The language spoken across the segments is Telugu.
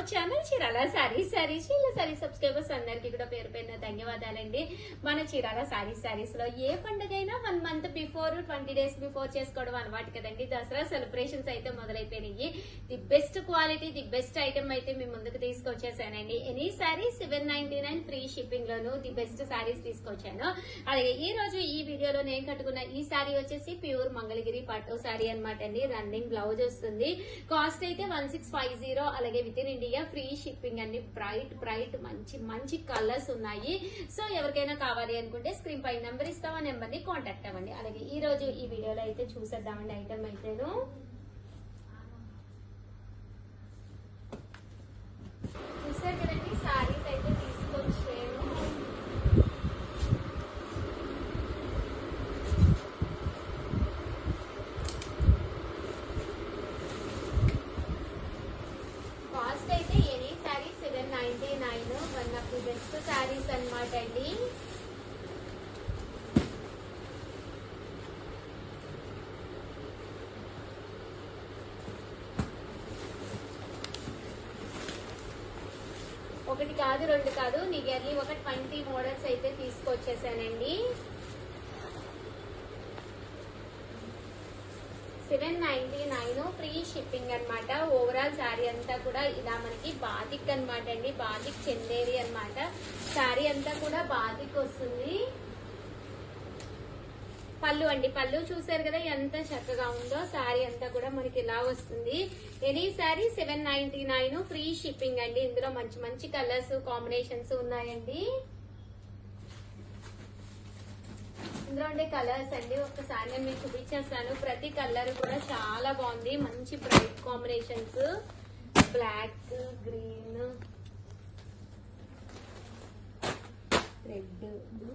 Hour channel Chirala sarees. Chirala saree subscribers అందరికి కూడా పేరు పేరున ధన్యవాదాలండి. మన చీరాల సారీస్ లో ఏ పండుగైనా 1 మంత్ బిఫోర్ 20 డేస్ బిఫోర్ చేసుకోవడం అలవాటు కదండి. దసరా సెలబ్రేషన్స్ అయితే మొదలైపోయినాయి. The best quality, the best item అయితే మీ ముందుకు తీసుకొచ్చేసానండి. ఎనీ సారీ 799 ఫ్రీ షిప్పింగ్ లోను ది బెస్ట్ సారీస్ తీసుకొచ్చాను. అలాగే ఈ రోజు ఈ వీడియోలో నేను కట్టుకున్న ఈ సారీ వచ్చేసి ప్యూర్ మంగళగిరి పట్టు సారీ అనమాట అండి. రన్నింగ్ బ్లౌజ్ వస్తుంది. కాస్ట్ అయితే 1650. అలాగే with in India free shipping అండి. బ్రైట్ మంచి కలర్స్ ఉన్నాయి. సో ఎవరికైనా కావాలి అనుకుంటే స్క్రీన్ పై నెంబర్ ఇస్తాం, ఆ నెంబర్ ని కాంటాక్ట్ అవ్వండి. అలాగే ఈ రోజు ఈ వీడియోలో అయితే చూసేద్దామండి ఐటమ్ అయితేను. చూసారు కదండి సారీస్ అయితే తీసుకొచ్చాను. కాస్ట్ అయితే any saree 799. One of the best saris అనమాట అండి. ఒకటి కాదు, రెండు కాదు, నియర్లీ ఒక 20 మోడల్స్ అయితే తీసుకొచ్చేసానండి. 799 ఫ్రీ షిప్పింగ్ అనమాట. ఓవరాల్ శారీ అంతా కూడా ఇలా మనకి బాతిక్ అనమాట అండి. బాతిక్ చందేరి అనమాట. శారీ అంతా కూడా బాతిక్ వస్తుంది. పళ్ళు అండి, పళ్ళు చూసారు కదా ఎంత చక్కగా ఉందో. శారీ అంతా కూడా మనకి ఇలా వస్తుంది. ఎనీ శారీ 799 ఫ్రీ షిప్పింగ్ అండి. ఇందులో మంచి కలర్స్ కాంబినేషన్స్ ఉన్నాయండి. ఇందులో ఉండే కలర్స్ అండి ఒక్కసారి నేను మీకు చూపించేస్తాను. ప్రతి కలర్ కూడా చాలా బాగుంది. మంచి bright combinations, black, green, red, blue.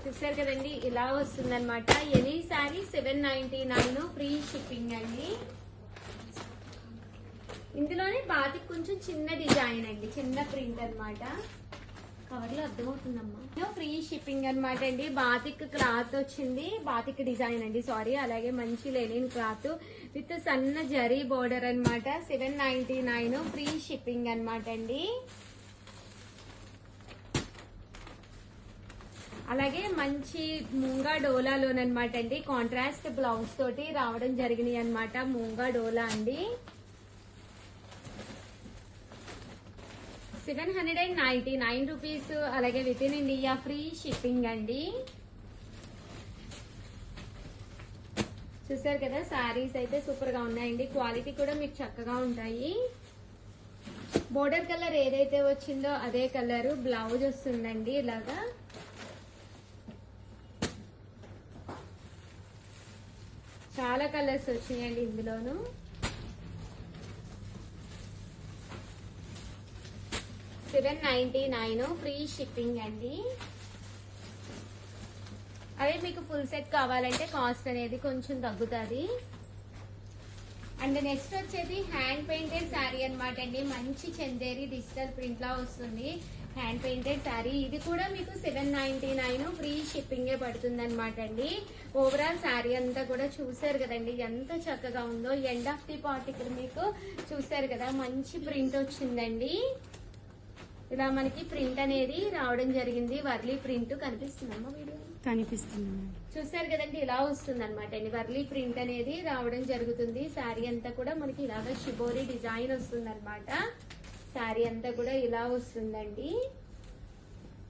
చూసారు కదండి ఇలా వస్తుంది అనమాట. ఎనీ సారీ 799 ఫ్రీ షిప్పింగ్ అండి. ఇందులోనే బాతిక్ కొంచెం చిన్న డిజైన్ అండి, చిన్న ప్రింట్ అనమాట. కవర్ లో అర్థమవుతుందమ్మా. ఫ్రీ షిప్పింగ్ అనమాట అండి. బాతిక్ క్లాత్ వచ్చింది, బాతిక్ డిజైన్ అండి సారీ. అలాగే మంచి లెనిన్ క్లాత్ విత్ సన్న జరీ బోర్డర్ అనమాట. 799 ఫ్రీ షిప్పింగ్ అనమాట అండి. అలాగే మంచి మూంగా డోలాలోనమాట అండి. కాంట్రాస్ట్ బ్లౌజ్ తోటి రావడం జరిగినాయి అనమాట. మూంగా డోలా అండి. 799 రూపీస్. అలాగే with in India free shipping అండి. చూసారు కదా సారీస్ అయితే సూపర్ గా ఉన్నాయండి. క్వాలిటీ కూడా మీకు చక్కగా ఉంటాయి. బోర్డర్ కలర్ ఏదైతే వచ్చిందో అదే కలర్ బ్లౌజ్ వస్తుందండి. ఇలాగా చాలా కలర్స్ వచ్చినాయండి ఇందులోను. $799 ఫ్రీ షిప్పింగ్ అండి. అదే మీకు ఫుల్ సెట్ కావాలంటే కాస్ట్ అనేది కొంచెం తగ్గుతుంది. అండ్ నెక్స్ట్ వచ్చేది హ్యాండ్ పెయింటెడ్ శారీ అనమాట అండి. మంచి చందేరి డిజిటల్ ప్రింట్ లా వస్తుంది. Hand painted sari. ఇది కూడా మీకు 799 ఫ్రీ షిప్పింగ్ పడుతుంది అనమాట అండి. ఓవరాల్ శారీ అంతా కూడా చూసారు కదండి ఎంత చక్కగా ఉందో. ఎండ్ ఆఫ్ ది పార్ట్ ఇక్కడ మీకు చూసారు కదా మంచి ప్రింట్ వచ్చిందండి. ఇలా మనకి ప్రింట్ అనేది రావడం జరిగింది. వర్లీ ప్రింట్ కనిపిస్తుందమ్మా వీడియో కనిపిస్తుంది. చూసారు కదండి ఇలా వస్తుంది అనమాట అండి. వర్లీ ప్రింట్ అనేది రావడం జరుగుతుంది. శారీ అంతా కూడా మనకి ఇలాగా షిబోరి డిజైన్ వస్తుంది అనమాట. శారీ అంతా కూడా ఇలా వస్తుందండి.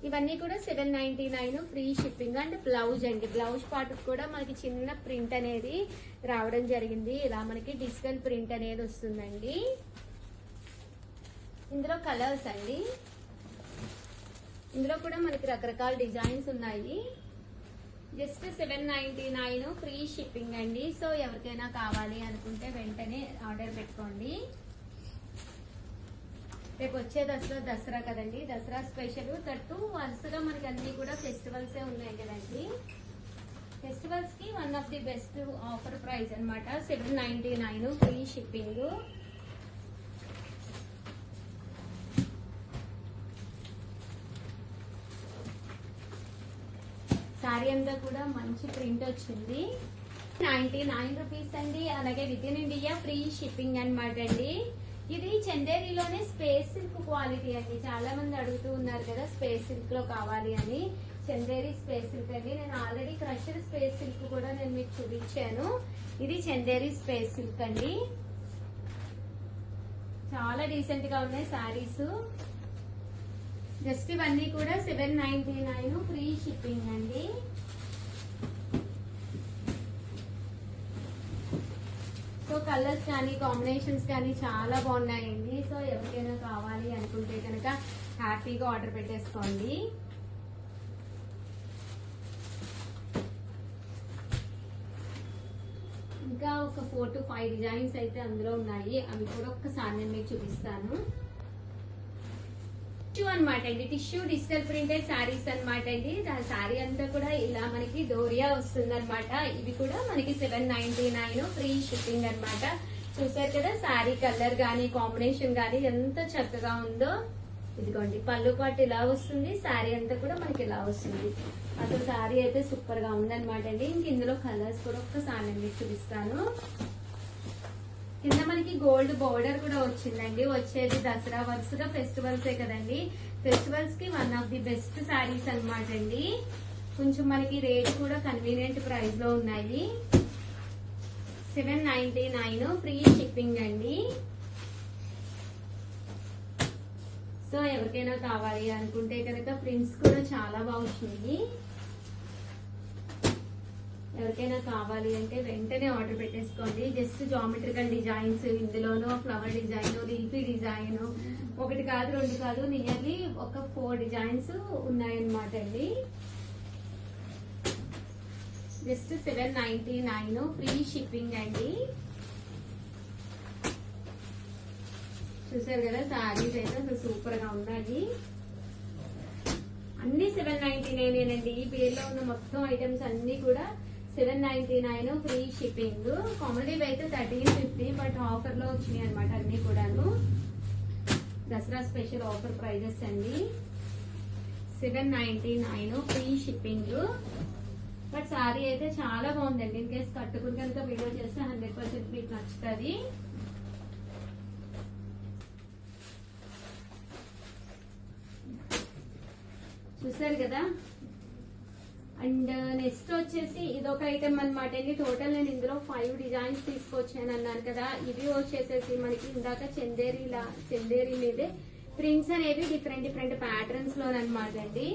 ఇవన్నీ కూడా 799 ఫ్రీ షిప్పింగ్. అండ్ బ్లౌజ్ అండి. బ్లౌజ్ పార్ట్ కూడా మనకి చిన్న ప్రింట్ అనేది రావడం జరిగింది. ఇలా మనకి డిజిటల్ ప్రింట్ అనేది వస్తుందండి. ఇందులో కలర్స్ అండి. ఇందులో కూడా మనకి రకరకాల డిజైన్స్ ఉన్నాయి. జస్ట్ 799 ఫ్రీ షిప్పింగ్ అండి. సో ఎవరికైనా కావాలి అనుకుంటే వెంటనే ఆర్డర్ పెట్టుకోండి. రేపు వచ్చే దసరా కదండి. దసరా స్పెషల్ తట్టు వరుసగా మనకి అన్ని కూడా ఫెస్టివల్సే ఉన్నాయి కదండి. ఫెస్టివల్స్ కి one of the best offer price అనమాట. 799 ఫ్రీ షిప్పింగ్. శారీ అంతా కూడా మంచి ప్రింట్ వచ్చింది. 99 రూపీస్ అండి. అలాగే with in India free shipping అనమాట అండి. ఇది చందేరిలోనే స్పేస్ సిల్క్ క్వాలిటీ అండి. చాలా మంది అడుగుతూ ఉన్నారు కదా స్పేస్ సిల్క్ లో కావాలి అని. చందేరి స్పేస్ సిల్క్ అండి. నేను ఆల్రెడీ క్రషర్ స్పేస్ సిల్క్ కూడా నేను మీకు చూపించాను. ఇది చందేరి స్పేస్ సిల్క్ అండి. చాలా డీసెంట్ గా ఉన్నాయి శారీస్. జస్ట్ ఇవన్నీ కూడా 799 ఫ్రీ షిప్పింగ్ అండి. సో కలర్స్ కానీ కాంబినేషన్స్ కానీ చాలా బాగున్నాయండి. సో ఎవరికైనా కావాలి అనుకుంటే కనుక హ్యాపీగా ఆర్డర్ పెట్టేసుకోండి. ఇంకా ఒక 4 to 5 డిజైన్స్ అయితే అందులో ఉన్నాయి. అవి కూడా ఒక్కసారి నేను మీకు చూపిస్తాను. టిష్యూ అనమాట అండి. టిష్యూ డిజిటల్ ప్రింటెడ్ శారీస్ అనమాట అండి. శారీ అంతా కూడా ఇలా మనకి డోరియా వస్తుంది అనమాట. ఇవి కూడా మనకి 799 ఫ్రీ షిప్పింగ్ అనమాట. చూసారు కదా శారీ కలర్ గానీ కాంబినేషన్ గానీ ఎంత చక్కగా ఉందో. ఇదిగోండి పళ్ళు పాటు ఇలా వస్తుంది. శారీ అంతా కూడా మనకి ఇలా వస్తుంది. అసలు శారీ అయితే సూపర్ గా ఉందన్నమాట అండి. ఇంక ఇందులో కలర్స్ కూడా ఒక్కసారి నేను మీకు చూపిస్తాను. కింద మనకి గోల్డ్ బోర్డర్ కూడా వచ్చిందండి. వచ్చేది దసరా వరుసగా ఫెస్టివల్సే కదండి. ఫెస్టివల్స్ కి one of the best saris అనమాట అండి. కొంచెం మనకి రేట్ కూడా కన్వీనియంట్ ప్రైస్ లో ఉన్నాయి. 799 ఫ్రీ షిప్పింగ్ అండి. సో ఎవరికైనా కావాలి అనుకుంటే కనుక ప్రింట్స్ కూడా చాలా బాగుంటుంది. ఎవరికైనా కావాలి అంటే వెంటనే ఆర్డర్ పెట్టేసుకోండి. జస్ట్ జామెట్రికల్ డిజైన్స్, ఇందులోనూ ఫ్లవర్ డిజైన్, రీఫీ డిజైన్, ఒకటి కాదు రెండు కాదు నియర్లీ ఒక 4 డిజైన్స్ ఉన్నాయన్నమాట అండి. జస్ట్ 799 ఫ్రీ షిప్పింగ్ అండి. చూసారు కదా శారీస్ అయితే అసలు సూపర్ గా ఉన్నాయి. అన్ని 799 అండి. ఈ పేర్లో ఉన్న మొత్తం ఐటమ్స్ అన్ని కూడా 799 ఫ్రీ షిప్పింగ్. కామెడీ అయితే 1350 బట్ ఆఫర్ లో వచ్చినాయి అనమాట అన్ని కూడాను. దసరా స్పెషల్ ఆఫర్ ప్రైజెస్ అండి. 799 ఫ్రీ షిప్పింగ్. బట్ శారీ అయితే చాలా బాగుందండి. ఇన్ కేసు కట్టుకుని కనుక వీడియో చేస్తే 100% మీకు నచ్చుతుంది. చూసారు కదా. అండ్ నెక్స్ట్ వచ్చేసి ఇదొక ఐటమ్ అనమాట అండి. టోటల్ నేను ఇందులో 5 డిజైన్స్ తీసుకొచ్చాను అన్నాను కదా. ఇవి వచ్చేసేసి మనకి ఇందాక చందేరి మీదే ప్రింట్స్ అనేవి డిఫరెంట్ ప్యాటర్న్స్ లోనమాట అండి.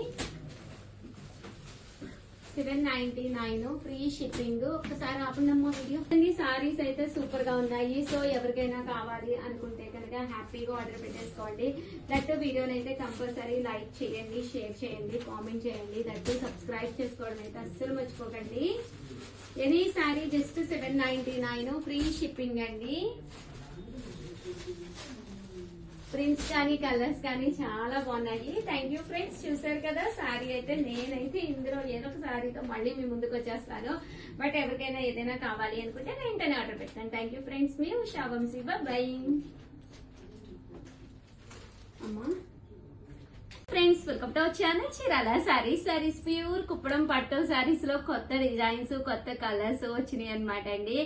799 ఫ్రీ షిప్పింగ్. ఒక్కసారి ఆపండమ్మా వీడియో. సారీస్ అయితే సూపర్ గా ఉన్నాయి. సో ఎవరికైనా కావాలి అనుకుంటే కనుక హ్యాపీగా ఆర్డర్ పెట్టేసుకోండి. దట్ వీడియోని అయితే కంపల్సరీ లైక్ చేయండి, షేర్ చేయండి, కామెంట్ చేయండి. దట్ సబ్స్క్రైబ్ చేసుకోవడం అయితే అస్సలు మర్చిపోకండి. Any sorry just 799 free shipping అండి. ప్రింట్స్ కానీ కలర్స్ కానీ చాలా బాగున్నాయి. Thank you friends. చూసారు కదా శారీ అయితే నేనైతే ఇందులో ఏదో ఒక శారీతో మళ్ళీ మీ ముందుకు వచ్చేస్తాను. బట్ ఎవరికైనా ఏదైనా కావాలి అనుకుంటే వెంటనే ఆర్డర్ పెడతాను. Thank you friends. మీ ఉషా వంశీ. బై అమ్మా. Friends welcome to our channel Chirala saris pure Kuppadam పట్టు సారీస్ లో కొత్త డిజైన్స్ కొత్త కలర్స్ వచ్చినాయి అనమాట అండి.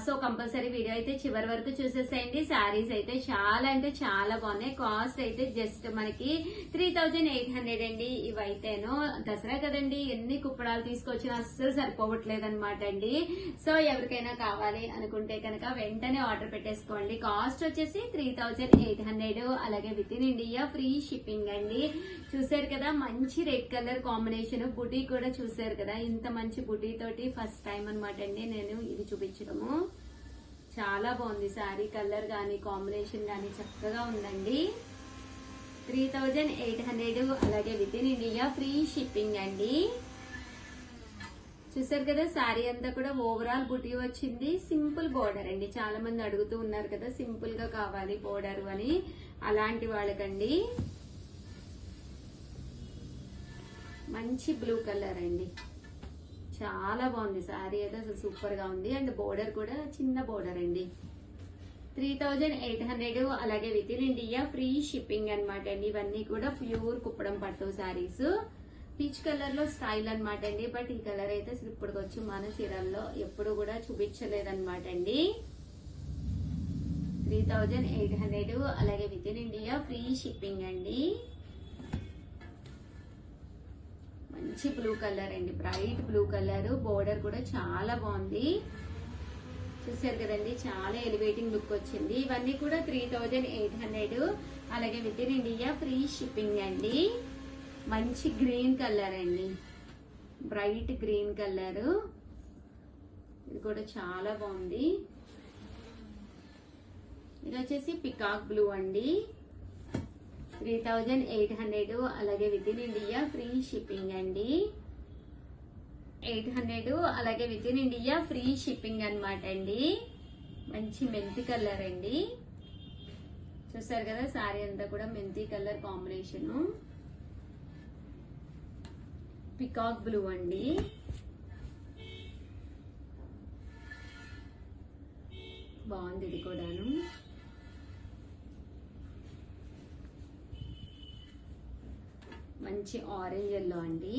సో కంపల్సరీ వీడియో అయితే చివరి వరకు చూసేసేయండి. సారీస్ అయితే చాలా అంటే చాలా బాగున్నాయి. కాస్ట్ అయితే జస్ట్ మనకి 3800 అండి. ఇవైతేనో దసరా కదండి, ఎన్ని కుప్పడాలు తీసుకొచ్చినా అస్సలు సరిపోవట్లేదు అనమాట అండి. సో ఎవరికైనా కావాలి అనుకుంటే కనుక వెంటనే ఆర్డర్ పెట్టేసుకోండి. కాస్ట్ వచ్చేసి 3800. అలాగే with in India free shipping అండి. చూసారు కదా మంచి రెడ్ కలర్ కాంబినేషన్. బుటీ కూడా చూసారు కదా. ఇంత మంచి బుటీ తోటి ఫస్ట్ టైం అనమాట అండి నేను ఇది చూపించడము. చాలా బాగుంది. శారీ కలర్ గానీ కాంబినేషన్ గానీ చక్కగా ఉందండి. 3800. అలాగే with in India free shipping అండి. చూసారు కదా శారీ అంతా కూడా ఓవరాల్ బుటీ వచ్చింది. సింపుల్ బోర్డర్ అండి. చాలా మంది అడుగుతూ ఉన్నారు కదా సింపుల్ గా కావాలి బోర్డర్ అని. అలాంటి వాళ్ళకండి. మంచి బ్లూ కలర్ అండి. చాలా బాగుంది శారీ అయితే అసలు సూపర్ గా ఉంది. అండ్ బోర్డర్ కూడా చిన్న బోర్డర్ అండి. 3800. అలాగే with in India free shipping అనమాట అండి. ఇవన్నీ కూడా ప్యూర్ కుప్పడం పట్టు శారీస్. పీచ్ కలర్ లో స్టైల్ అనమాట అండి. బట్ ఈ కలర్ అయితే అసలు ఇప్పటికొచ్చి మన చీరల్లో ఎప్పుడు కూడా చూపించలేదన్నమాట అండి. 3800, అలాగే with in India free shipping అండి. మంచి బ్లూ కలర్ అండి, బ్రైట్ బ్లూ కలర్. బోర్డర్ కూడా చాలా బాగుంది, చూసారు కదండి, చాలా ఎలివేటింగ్ లుక్ వచ్చింది. ఇవన్నీ కూడా 3800, అలాగే with in India free shipping అండి. మంచి గ్రీన్ కలర్ అండి, బ్రైట్ గ్రీన్ కలర్. ఇది కూడా చాలా బాగుంది. ఇది వచ్చేసి పికాక్ బ్లూ అండి, 3800, అలాగే with in India free shipping అండి. 800, అలాగే with in India free shipping అనమాట అండి. మంచి మెంతి కలర్ అండి, చూసారు కదా, సారీ అంతా కూడా మెంతి కలర్ కాంబినేషను. పికాక్ బ్లూ అండి, బాగుంది ఇది కూడాను. మంచి ఆరెంజ్ ఎల్లో అండి,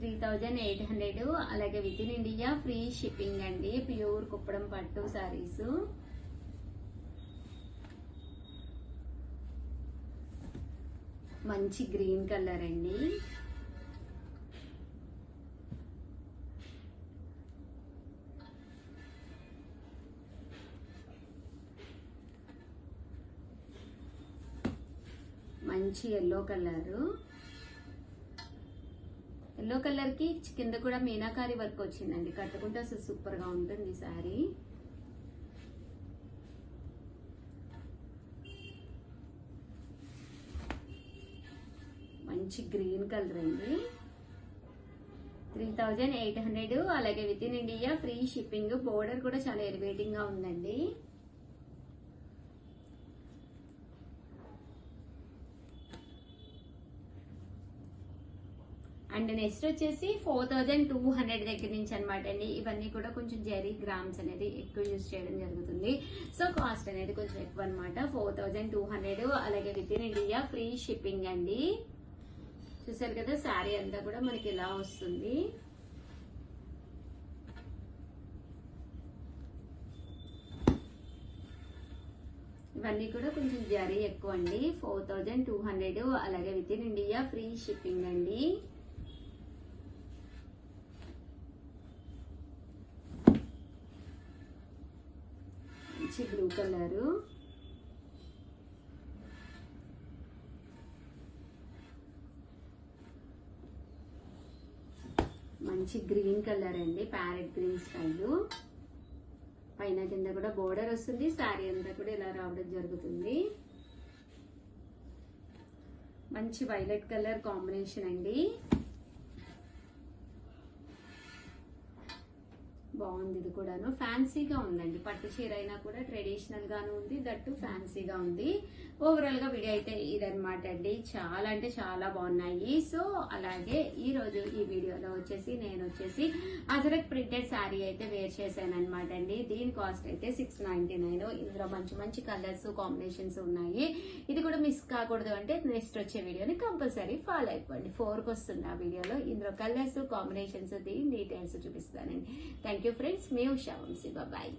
3800, అలాగే with in India free shipping అండి. ప్యూర్ కుప్పడం పట్టు సారీస్. మంచి గ్రీన్ కలర్ అండి, మంచి ఎల్లో కలరు. ఎల్లో కలర్ కి కింద కూడా మీనాకారి వర్క్ వచ్చిందండి, కట్టుకుంటే అసలు సూపర్ గా ఉంటుంది సారీ. మంచి గ్రీన్ కలర్ అండి, 3800, అలాగే with in India free shipping. Border కూడా చాలా ఎలివేటింగ్ గా ఉందండి. అండ్ నెక్స్ట్ వచ్చేసి 4200 దగ్గర నుంచి అనమాట అండి. ఇవన్నీ కూడా కొంచెం జెరీ గ్రామ్స్ అనేది ఎక్కువ యూజ్ చేయడం జరుగుతుంది, సో కాస్ట్ అనేది కొంచెం ఎక్కువ అనమాట. 4200, అలాగే with in India free shipping అండి. చూసారు కదా, శారీ అంతా కూడా మనకి ఇలా వస్తుంది. ఇవన్నీ కూడా కొంచెం జరీ ఎక్కువ అండి. 4200, అలాగే with in India free shipping అండి. మంచి బ్లూ కలరు, మంచి గ్రీన్ కలర్ అండి, ప్యారెట్ గ్రీన్ స్టైల్. పైన కింద కూడా బోర్డర్ వస్తుంది, శారీ అంతా కూడా ఇలా రావడం జరుగుతుంది. మంచి వైలెట్ కలర్ కాంబినేషన్ అండి, బాగుంది. ఇది కూడాను ఫ్యాన్సీగా ఉందండి, పట్టు చీర అయినా కూడా ట్రెడిషనల్ గాను ఉంది, దట్టు ఫ్యాన్సీగా ఉంది. ఓవరాల్ గా వీడియో అయితే ఇదనమాట అండి, చాలా అంటే చాలా బాగున్నాయి. సో అలాగే ఈ రోజు ఈ వీడియోలో వచ్చేసి నేను వచ్చేసి అజరక్ ప్రింటెడ్ శారీ అయితే వేర్ చేశాను అనమాట అండి. దీని కాస్ట్ అయితే 699. ఇందులో మంచి మంచి కలర్స్ కాంబినేషన్స్ ఉన్నాయి. ఇది కూడా మిస్ కాకూడదు అంటే నెక్స్ట్ వచ్చే వీడియోని కంపల్సరీ ఫాలో అయిపోండి. 4కి వస్తుంది ఆ వీడియోలో. ఇందులో కలర్స్ కాంబినేషన్స్ దీని డీటెయిల్స్ చూపిస్తానండి. థ్యాంక్ యూ ఫ్రెండ్స్, మీ ఉషా వంశీ, బాయ్.